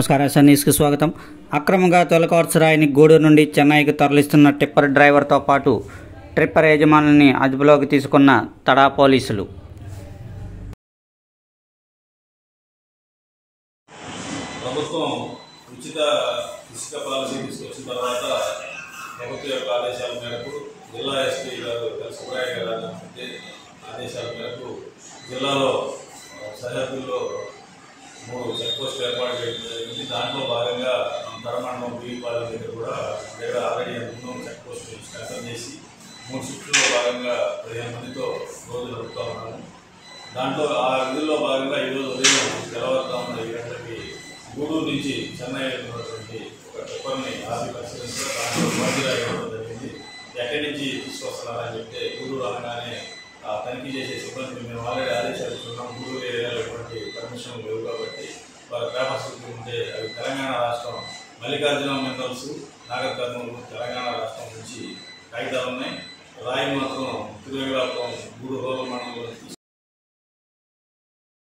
నమస్కారం సార్, న్యూస్కి స్వాగతం. అక్రమంగా తొలకవర్స్ రాయిని గూడూరు నుండి చెన్నైకి తరలిస్తున్న టిప్పర్ డ్రైవర్తో పాటు ట్రిప్పర్ యజమానుల్ని అదుపులోకి తీసుకున్న తడా పోలీసులు. ప్రభుత్వం ఉచిత ఇసుక పాలసీ తీసుకొచ్చిన తర్వాత ప్రభుత్వ యొక్క ఆదేశాల మేరకు జిల్లా ఎస్పీ గారు సుబ్రాయ గారు ఆదేశాల మేరకు జిల్లాలో సరిహద్దుల్లో 3 చెక్ పోస్టులు ఏర్పాటు చేయడం జరిగింది. దాంట్లో భాగంగా తరమండలం బీపాలెం దగ్గర కూడా ఆల్రెడీ ముందు చెక్ పోస్టులు స్ట్రెంథన్ చేసి 3 షిఫ్ట్లో భాగంగా 15 మందితో రోజు నడుపుతూ ఉన్నాము. దాంట్లో ఆ విధుల్లో భాగంగా ఈరోజు ఉదయం తెల్లవారుజామున 7 గంటలకి గూడూరు నుంచి చెన్నై ఉన్నటువంటి ఒక టిప్పర్ని ఆపి పరిశీలించడం, దాంట్లో బాధ్యత ఇవ్వడం జరిగింది. ఎక్కడి నుంచి తీసుకొస్తున్నారని చెప్తే గూడూరు అనగానే తనిఖీ చేసే సిబ్బందికి మేము ఆల్రెడీ ఆదేశాలు ఇస్తున్నాం. గూడూరు ఏరియాలో ఎటువంటి పర్మిషన్ లేవు కాబట్టి వారి పేపర్స్ ఉంటే అవి తెలంగాణ రాష్ట్రం మల్లికార్జున మినరల్స్ నాగర్ కర్నూలు తెలంగాణ రాష్ట్రం నుంచి కాగితాలు ఉన్నాయి. రాయి మాత్రం తిరువేగలాపురం గూడూరు రూరల్ మండలంలో